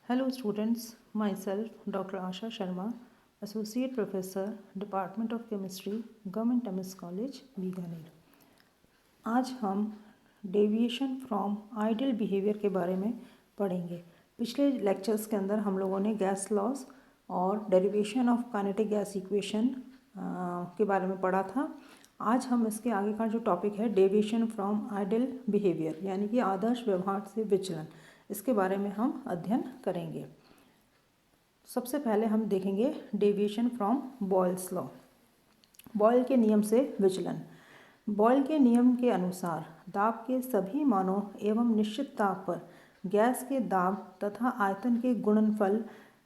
Hello students, myself Dr. Asha Sharma, Associate Professor, Department of Chemistry, Government MS College, Bikaner. आज हम deviation from ideal behaviour के बारे में पढ़ेंगे। पिछले लेक्चर्स के अंदर हम लोगों ने गैस लॉस और derivation of kinetic gas equation के बारे में पढ़ा था। आज हम इसके आगे का जो टॉपिक है डेविएशन फ्रॉम आइडियल बिहेवियर यानी कि आदर्श व्यवहार से विचलन, इसके बारे में हम अध्ययन करेंगे। सबसे पहले हम देखेंगे deviation from Boyle's law, Boyle के नियम से विचलन। बॉयल के नियम के अनुसार दाब के सभी मानों एवं निश्चित दाब पर गैस के दाब तथा आयतन के गुणनफल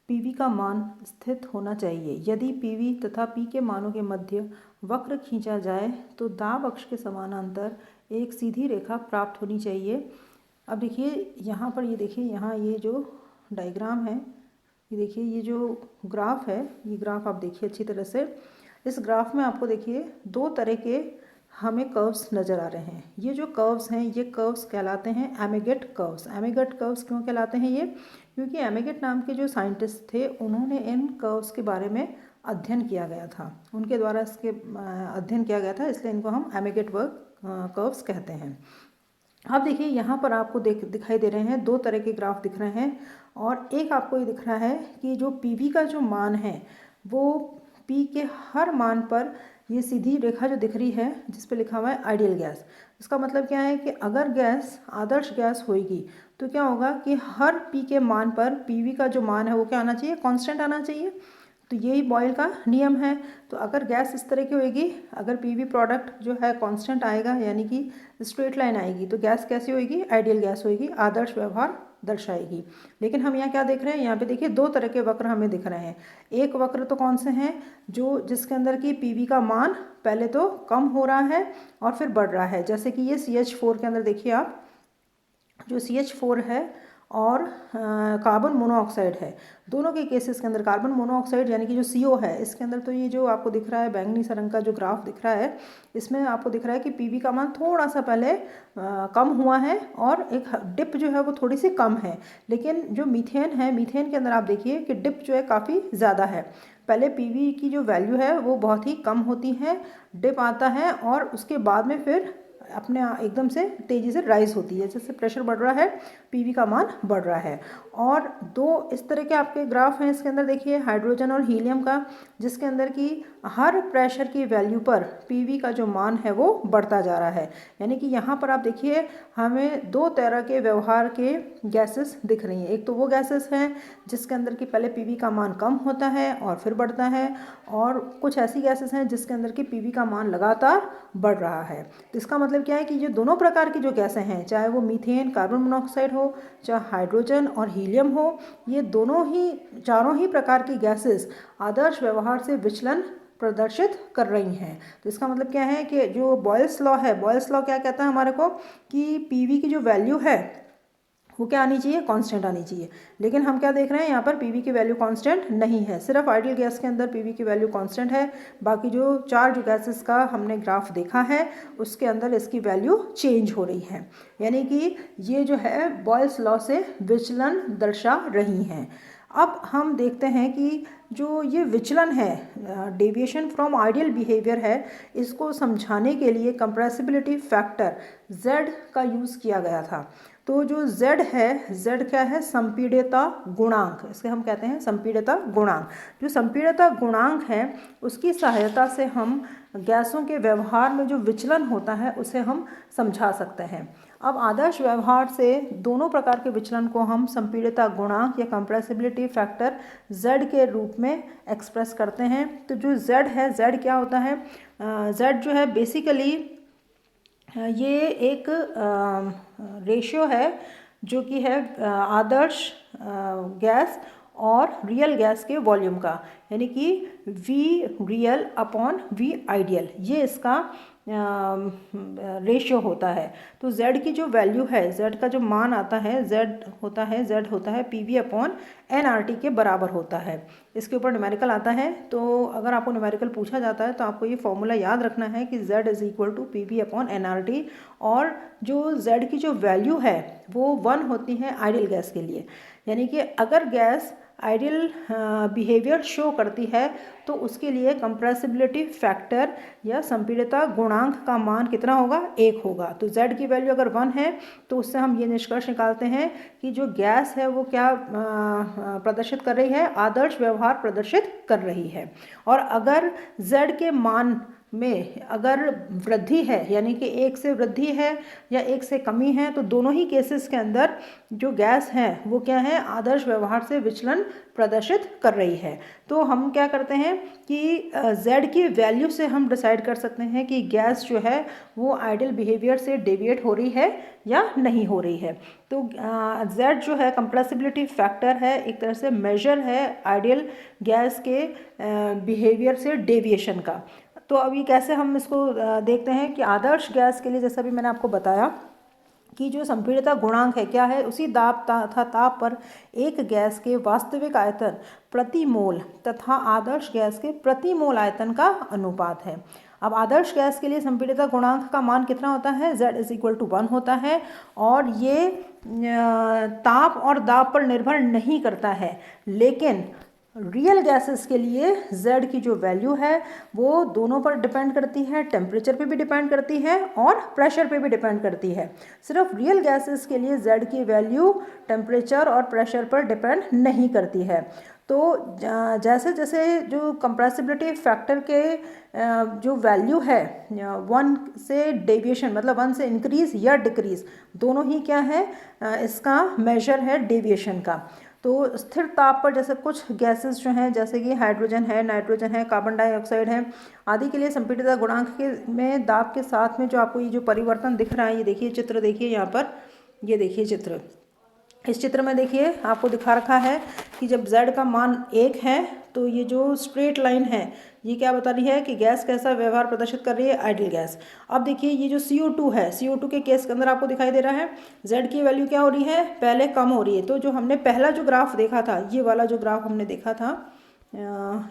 PV का मान स्थित होना चाहिए। यदि PV तथा P के मानों के मध्य वक्र खींचा जाए तो दाब अक्ष के समानांतर एक सीधी रेखा प्राप्त होनी चाहिए। अब देखिए यहाँ पर, ये देखिए यहाँ ये जो डायग्राम है, ये देखिए ये जो ग्राफ है, ये ग्राफ आप देखिए अच्छी तरह से। इस ग्राफ में आपको देखिए दो तरह के हमें कर्व्स नज़र आ रहे हैं। ये जो कर्व्स हैं ये कर्व्स कहलाते हैं एमेगेट कर्व्स। एमेगेट कर्व्स क्यों कहलाते हैं ये? क्योंकि एमेगेट नाम के जो साइंटिस्ट थे उन्होंने इन कर्व्स के बारे में अध्ययन किया गया था, उनके द्वारा इसके अध्ययन किया गया था, इसलिए इनको हम एमेगेट कर्व्स कहते हैं। अब देखिए यहाँ पर आपको दिखाई दे रहे हैं दो तरह के ग्राफ दिख रहे हैं, और एक आपको ये दिख रहा है कि जो PV का जो मान है वो P के हर मान पर ये सीधी रेखा जो दिख रही है जिस पे लिखा हुआ है आइडियल गैस। इसका मतलब क्या है कि अगर गैस आदर्श गैस होगी तो क्या होगा कि हर P के मान पर PV का जो मान है वो क्या आना चाहिए? कांस्टेंट आना चाहिए। तो यही बॉयल का नियम है। तो अगर गैस इस तरह की होगी, अगर PV प्रोडक्ट जो है कांस्टेंट आएगा यानी कि स्ट्रेट लाइन आएगी, तो गैस कैसी होगी? आइडियल गैस होगी, आदर्श व्यवहार दर्शाएगी। लेकिन हम यहाँ क्या देख रहे हैं? यहाँ पे देखिए दो तरह के वक्र हमें दिख रहे हैं। एक वक्र तो कौन से हैं? जो जिसके अंदर की PV का मान पहले तो कम हो रहा है और फिर बढ़ रहा है, जैसे कि ये CH4 के अंदर देखिए आप, जो CH4 है और कार्बन मोनोऑक्साइड है, दोनों के केसेस के अंदर कार्बन मोनोऑक्साइड यानी कि जो CO है, इसके अंदर तो ये जो आपको दिख रहा है बैंगनी सा रंग का जो ग्राफ दिख रहा है, इसमें आपको दिख रहा है कि PV का मान थोड़ा सा पहले कम हुआ है और एक डिप जो है वो थोड़ी सी कम है। लेकिन जो मीथेन है, मीथेन के अंदर आप देखिए कि डिप जो है काफ़ी ज़्यादा है। पहले PV की जो वैल्यू है वो बहुत ही कम होती है, डिप आता है और उसके बाद में फिर अपने एकदम से तेज़ी से राइज होती है। जैसे प्रेशर बढ़ रहा है PV का मान बढ़ रहा है। और दो इस तरह के आपके ग्राफ हैं इसके अंदर देखिए, हाइड्रोजन और हीलियम का, जिसके अंदर की हर प्रेशर की वैल्यू पर PV का जो मान है वो बढ़ता जा रहा है। यानी कि यहाँ पर आप देखिए हमें दो तरह के व्यवहार के गैसेस दिख रही हैं। एक तो वो गैसेस हैं जिसके अंदर की पहले PV का मान कम होता है और फिर बढ़ता है, और कुछ ऐसी गैसेस हैं जिसके अंदर की PV का मान लगातार बढ़ रहा है। तो इसका मतलब क्या है कि ये दोनों प्रकार की जो गैसें हैं, चाहे वो मीथेन कार्बन मोनोऑक्साइड हो, चाहे हाइड्रोजन और हीलियम हो, ये दोनों ही चारों ही प्रकार की गैसेस आदर्श व्यवहार से विचलन प्रदर्शित कर रही हैं। तो इसका मतलब क्या है कि जो बॉयल्स लॉ है, बॉयल्स लॉ क्या कहता है हमारे को कि PV की जो वैल्यू है वो क्या आनी चाहिए? कांस्टेंट आनी चाहिए। लेकिन हम क्या देख रहे हैं यहाँ पर PV की वैल्यू कांस्टेंट नहीं है। सिर्फ आइडियल गैस के अंदर PV की वैल्यू कांस्टेंट है, बाकी जो चार जो गैसेस का हमने ग्राफ देखा है उसके अंदर इसकी वैल्यू चेंज हो रही है। यानी कि ये जो है बॉयल्स लॉ से विचलन दर्शा रही हैं। अब हम देखते हैं कि जो ये विचलन है, डेविएशन फ्रॉम आइडियल बिहेवियर है, इसको समझाने के लिए कंप्रेसिबिलिटी फैक्टर Z का यूज़ किया गया था। तो जो Z है, Z क्या है? संपीड्यता गुणांक, इसके हम कहते हैं संपीड्यता गुणांक। जो संपीड्यता गुणांक है उसकी सहायता से हम गैसों के व्यवहार में जो विचलन होता है उसे हम समझा सकते हैं। अब आदर्श व्यवहार से दोनों प्रकार के विचलन को हम संपीड्यता गुणांक या कंप्रेसिबिलिटी फैक्टर Z के रूप में एक्सप्रेस करते हैं। तो जो Z है, Z क्या होता है? Z जो है बेसिकली ये एक रेशियो है जो कि है आदर्श गैस और रियल गैस के वॉल्यूम का, यानी कि V real upon V ideal, ये इसका रेशियो होता है। तो z की जो वैल्यू है, z का जो मान आता है, z होता है PV/nRT के बराबर होता है। इसके ऊपर न्यूमेरिकल आता है, तो अगर आपको न्यूमेरिकल पूछा जाता है तो आपको ये फॉर्मूला याद रखना है कि z = PV/nRT, और जो z की जो वैल्यू है वो 1 होती है आइडियल गैस के लिए। यानी कि अगर गैस आइडियल बिहेवियर शो करती है तो उसके लिए कंप्रेसिबिलिटी फैक्टर या संपीड़ितता गुणांक का मान कितना होगा, 1 होगा। तो z की वैल्यू अगर 1 है तो उससे हम ये निष्कर्ष निकालते हैं कि जो गैस है वो क्या प्रदर्शित कर रही है, आदर्श व्यवहार प्रदर्शित कर रही है। और अगर z के मान में अगर वृद्धि है, यानी कि 1 से वृद्धि है या 1 से कमी है, तो दोनों ही केसेस के अंदर जो गैस है वो क्या है, आदर्श व्यवहार से विचलन प्रदर्शित कर रही है। तो हम क्या करते हैं कि z की वैल्यू से हम डिसाइड कर सकते हैं कि गैस जो है वो आइडियल बिहेवियर से डेविएट हो रही है या नहीं हो रही है। तो z जो है कंप्रेसिबिलिटी फैक्टर है, एक तरह से मेजर है आइडियल गैस के बिहेवियर से डेविएशन का। तो अभी कैसे हम इसको देखते हैं कि आदर्श गैस के लिए, जैसा भी मैंने आपको बताया कि जो संपीड़ितता गुणांक है क्या है, उसी दाब तथा ताप पर एक गैस के वास्तविक आयतन प्रति मोल तथा आदर्श गैस के प्रति मोल आयतन का अनुपात है। अब आदर्श गैस के लिए संपीड़ितता गुणांक का मान कितना होता है, z = 1 होता है, और ये ताप और दाब पर निर्भर नहीं करता है। लेकिन रियल गैसेस के लिए z की जो वैल्यू है वो दोनों पर डिपेंड करती है, टेम्परेचर पे भी डिपेंड करती है और प्रेशर पे भी डिपेंड करती है। सिर्फ रियल गैसेस के लिए z की वैल्यू टेम्परेचर और प्रेशर पर डिपेंड नहीं करती है। तो जैसे जैसे जो कंप्रेसिबिलिटी फैक्टर के जो वैल्यू है 1 से डेविएशन, मतलब 1 से इंक्रीज या डिक्रीज, दोनों ही क्या है, इसका मेजर है डेविएशन का। तो स्थिर ताप पर जैसे कुछ गैसेस जो हैं, जैसे कि हाइड्रोजन है, नाइट्रोजन है, कार्बन डाइऑक्साइड है आदि के लिए संपीड़ितता गुणांक के में दाब के साथ में जो आपको ये जो परिवर्तन दिख रहा है, ये देखिए चित्र, देखिए यहाँ पर, ये देखिए चित्र, इस चित्र में देखिए आपको दिखा रखा है कि जब z का मान 1 है तो ये जो स्ट्रेट लाइन है ये क्या बता रही है कि गैस कैसा व्यवहार प्रदर्शित कर रही है, आइडियल गैस। अब देखिए ये जो CO2 है, CO2 के केस के अंदर आपको दिखाई दे रहा है z की वैल्यू क्या हो रही है, पहले कम हो रही है। तो जो हमने पहला जो ग्राफ देखा था, ये वाला जो ग्राफ हमने देखा था,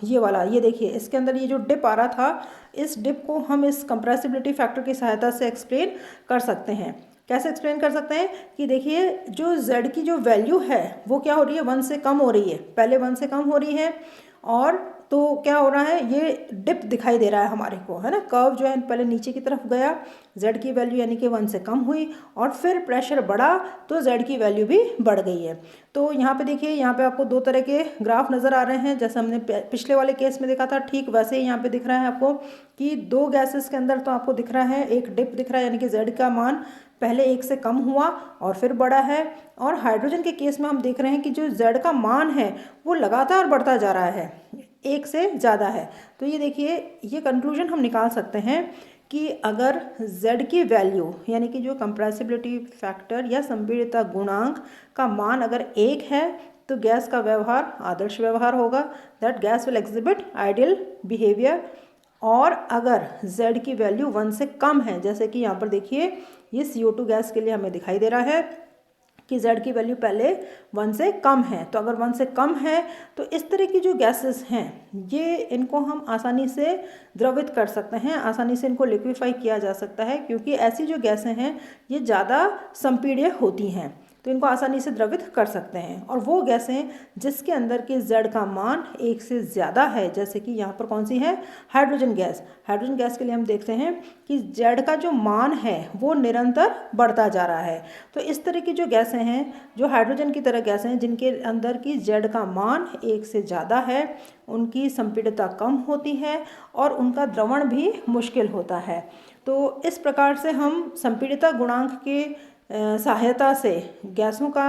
ये वाला, ये देखिए इसके अंदर ये जो डिप आ रहा था, इस डिप को हम इस कंप्रेसिबिलिटी फैक्टर की सहायता से एक्सप्लेन कर सकते हैं। कैसे एक्सप्लेन कर सकते हैं कि देखिए जो z की जो वैल्यू है वो क्या हो रही है, 1 से कम हो रही है, पहले 1 से कम हो रही है, और तो क्या हो रहा है, ये डिप दिखाई दे रहा है हमारे को, है ना, कर्व जो है पहले नीचे की तरफ गया, z की वैल्यू यानी कि 1 से कम हुई, और फिर प्रेशर बढ़ा तो z की वैल्यू भी बढ़ गई है। तो यहाँ पे देखिए, यहाँ पे आपको 2 तरह के ग्राफ नज़र आ रहे हैं, जैसे हमने पिछले वाले केस में देखा था, ठीक वैसे ही यहाँ पे दिख रहा है आपको कि 2 गैसेस के अंदर तो आपको दिख रहा है एक डिप दिख रहा है, यानी कि z का मान पहले 1 से कम हुआ और फिर बढ़ा है। और हाइड्रोजन के केस में हम देख रहे हैं कि जो z का मान है वो लगातार बढ़ता जा रहा है, 1 से ज़्यादा है। तो ये देखिए, ये कंक्लूजन हम निकाल सकते हैं कि अगर z की वैल्यू यानी कि जो कंप्रेसिबिलिटी फैक्टर या संपीड़ितता गुणांक का मान अगर 1 है तो गैस का व्यवहार आदर्श व्यवहार होगा, that gas will exhibit ideal behaviour. और अगर z की वैल्यू 1 से कम है, जैसे कि यहाँ पर देखिए ये CO2 गैस के लिए हमें दिखाई दे रहा है कि z की वैल्यू पहले 1 से कम है, तो अगर 1 से कम है तो इस तरह की जो गैसेस हैं ये इनको हम आसानी से द्रवित कर सकते हैं, आसानी से इनको लिक्विफाई किया जा सकता है, क्योंकि ऐसी जो गैसें हैं ये ज़्यादा संपीड्य होती हैं, तो इनको आसानी से द्रवित कर सकते हैं। और वो गैसें जिसके अंदर के z का मान 1 से ज़्यादा है, जैसे कि यहाँ पर कौन सी है, हाइड्रोजन गैस। हाइड्रोजन गैस के लिए हम देखते हैं कि z का जो मान है वो निरंतर बढ़ता जा रहा है। तो इस तरह की जो गैसें हैं, जो हाइड्रोजन की तरह गैसें हैं जिनके अंदर की z का मान 1 से ज़्यादा है, उनकी संपीड़ितता कम होती है और उनका द्रवण भी मुश्किल होता है। तो इस प्रकार से हम संपीड़ितता गुणांक के सहायता से गैसों का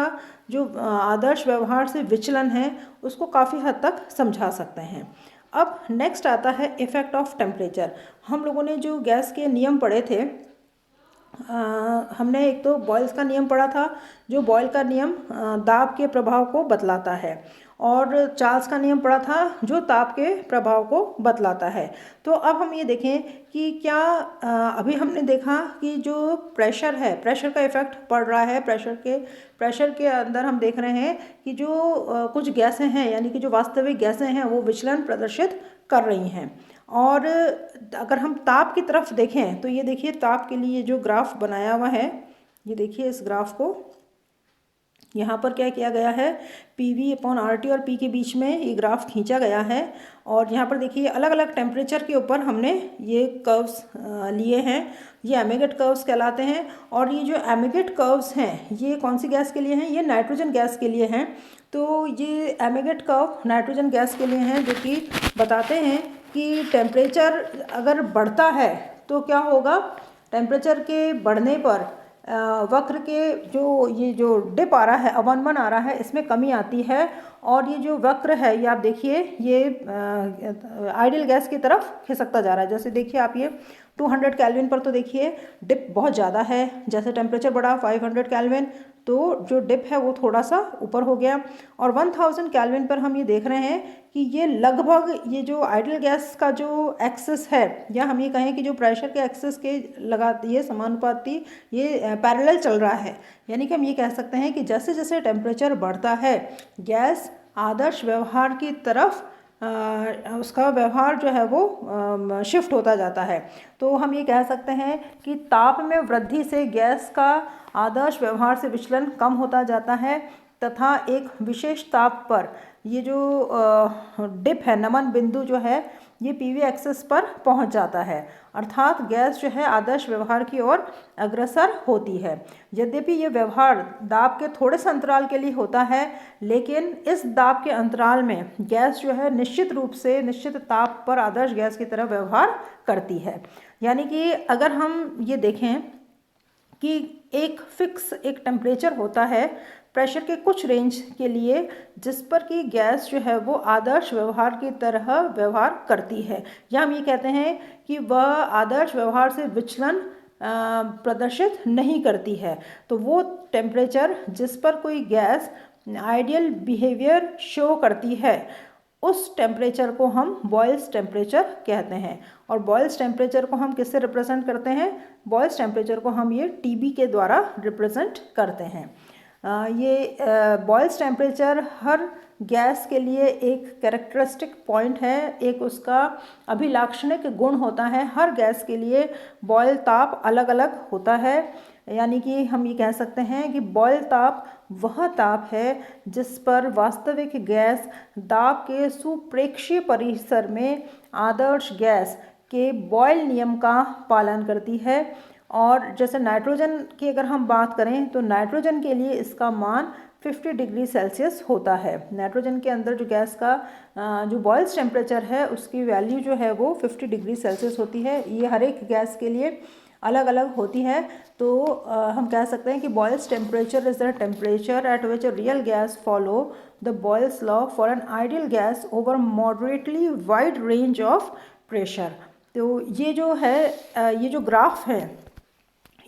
जो आदर्श व्यवहार से विचलन है उसको काफ़ी हद तक समझा सकते हैं। अब नेक्स्ट आता है इफ़ेक्ट ऑफ टेम्परेचर। हम लोगों ने जो गैस के नियम पढ़े थे, हमने एक तो बॉयल्स का नियम पढ़ा था, जो बॉयल का नियम दाब के प्रभाव को बतलाता है, और चार्ल्स का नियम पढ़ा था जो ताप के प्रभाव को बतलाता है। तो अब हम ये देखें कि क्या अभी हमने देखा कि जो प्रेशर है, प्रेशर का इफेक्ट पड़ रहा है। प्रेशर के अंदर हम देख रहे हैं कि जो कुछ गैसें हैं, यानी कि जो वास्तविक गैसें हैं, वो विचलन प्रदर्शित कर रही हैं। और अगर हम ताप की तरफ देखें तो ये देखिए, ताप के लिए जो ग्राफ बनाया हुआ है, ये देखिए, इस ग्राफ को यहाँ पर क्या किया गया है, PV/RT और P के बीच में ये ग्राफ खींचा गया है। और यहाँ पर देखिए अलग अलग टेम्परेचर के ऊपर हमने ये कर्व्स लिए हैं, ये एमिगेट कर्व्स कहलाते हैं। और ये जो एमिगेट कर्व्स हैं ये कौन सी गैस के लिए हैं, ये नाइट्रोजन गैस के लिए हैं। तो ये एमिगेट कर्व नाइट्रोजन गैस के लिए हैं, जो कि बताते हैं कि टेम्परेचर अगर बढ़ता है तो क्या होगा, टेम्परेचर के बढ़ने पर वक्र के ये जो डिप आ रहा है, अवनमन आ रहा है, इसमें कमी आती है। और ये जो वक्र है ये आप देखिए, ये आइडियल गैस की तरफ खिसकता जा रहा है। जैसे देखिए आप, ये 200 केल्विन पर तो देखिए डिप बहुत ज़्यादा है। जैसे टेम्परेचर बढ़ा 500 केल्विन तो जो डिप है वो थोड़ा सा ऊपर हो गया। और 1000 केल्विन पर हम ये देख रहे हैं कि ये लगभग, ये जो आइडियल गैस का जो एक्सिस है, या हम ये कहें कि जो प्रेशर के एक्सिस के ये समानुपाती, ये पैरेलल चल रहा है। यानी कि हम ये कह सकते हैं कि जैसे जैसे टेम्परेचर बढ़ता है गैस आदर्श व्यवहार की तरफ उसका व्यवहार जो है वो शिफ्ट होता जाता है। तो हम ये कह सकते हैं कि ताप में वृद्धि से गैस का आदर्श व्यवहार से विचलन कम होता जाता है, तथा एक विशेष ताप पर ये जो डिप है, नमन बिंदु जो है, ये PV एक्सिस पर पहुंच जाता है, अर्थात गैस जो है आदर्श व्यवहार की ओर अग्रसर होती है। यद्यपि ये व्यवहार दाब के थोड़े से अंतराल के लिए होता है, लेकिन इस दाब के अंतराल में गैस जो है निश्चित रूप से निश्चित ताप पर आदर्श गैस की तरह व्यवहार करती है। यानी कि अगर हम ये देखें कि एक फिक्स एक टेम्परेचर होता है प्रेशर के कुछ रेंज के लिए, जिस पर कि गैस जो है वो आदर्श व्यवहार की तरह व्यवहार करती है, या हम ये कहते हैं कि वह आदर्श व्यवहार से विचलन प्रदर्शित नहीं करती है। तो वो टेम्परेचर जिस पर कोई गैस आइडियल बिहेवियर शो करती है, उस टेम्परेचर को हम बॉयल्स टेम्परेचर कहते हैं। और बॉयल्स टेम्परेचर को हम किससे रिप्रेजेंट करते हैं, बॉयल्स टेम्परेचर को हम ये TB के द्वारा रिप्रेजेंट करते हैं। ये बॉयल्स टेम्परेचर हर गैस के लिए एक कैरेक्टरिस्टिक पॉइंट है, एक उसका अभिलाक्षणिक गुण होता है। हर गैस के लिए बॉयल ताप अलग अलग होता है। यानी कि हम ये कह सकते हैं कि बॉयल ताप वह ताप है जिस पर वास्तविक गैस दाब के सुप्रेक्षीय परिसर में आदर्श गैस के बॉयल नियम का पालन करती है। और जैसे नाइट्रोजन की अगर हम बात करें तो नाइट्रोजन के लिए इसका मान 50 डिग्री सेल्सियस होता है। नाइट्रोजन के अंदर जो गैस का जो बॉयल्स टेम्परेचर है उसकी वैल्यू जो है वो 50 डिग्री सेल्सियस होती है। ये हर एक गैस के लिए अलग अलग होती है। तो हम कह सकते हैं कि boils temperature is the temperature at which a real gas follow the Boyle's law for an ideal gas over moderately wide range of pressure. तो ये जो है ये जो ग्राफ है,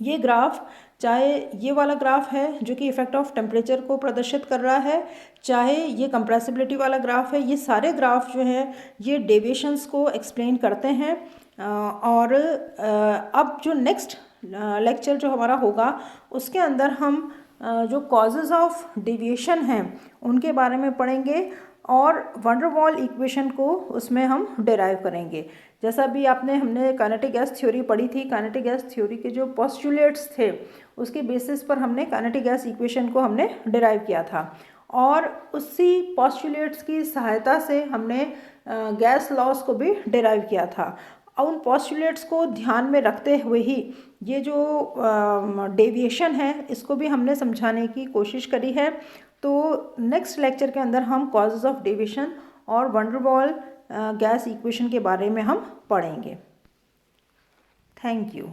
ये ग्राफ, चाहे ये वाला ग्राफ है जो कि इफेक्ट ऑफ टेम्परेचर को प्रदर्शित कर रहा है, चाहे ये कंप्रेसिबिलिटी वाला ग्राफ है, ये सारे ग्राफ जो हैं ये डेविएशंस को एक्सप्लेन करते हैं। और अब जो नेक्स्ट लेक्चर जो हमारा होगा उसके अंदर हम जो कॉजेज़ ऑफ डेविएशन हैं उनके बारे में पढ़ेंगे और वंडर वॉल इक्वेशन को उसमें हम डिराइव करेंगे। जैसा भी हमने काइनेटिक गैस थ्योरी पढ़ी थी, काइनेटिक गैस थ्योरी के जो पोस्टुलेट्स थे उसके बेसिस पर हमने काइनेटिक गैस इक्वेशन को हमने डिराइव किया था, और उसी पोस्टुलेट्स की सहायता से हमने गैस लॉस को भी डिराइव किया था। और उन पोस्टुलेट्स को ध्यान में रखते हुए ही ये जो डेविएशन है इसको भी हमने समझाने की कोशिश करी है। तो नेक्स्ट लेक्चर के अंदर हम कॉजेज़ ऑफ डेविएशन और वंडर वॉल गैस इक्वेशन के बारे में हम पढ़ेंगे। Thank you.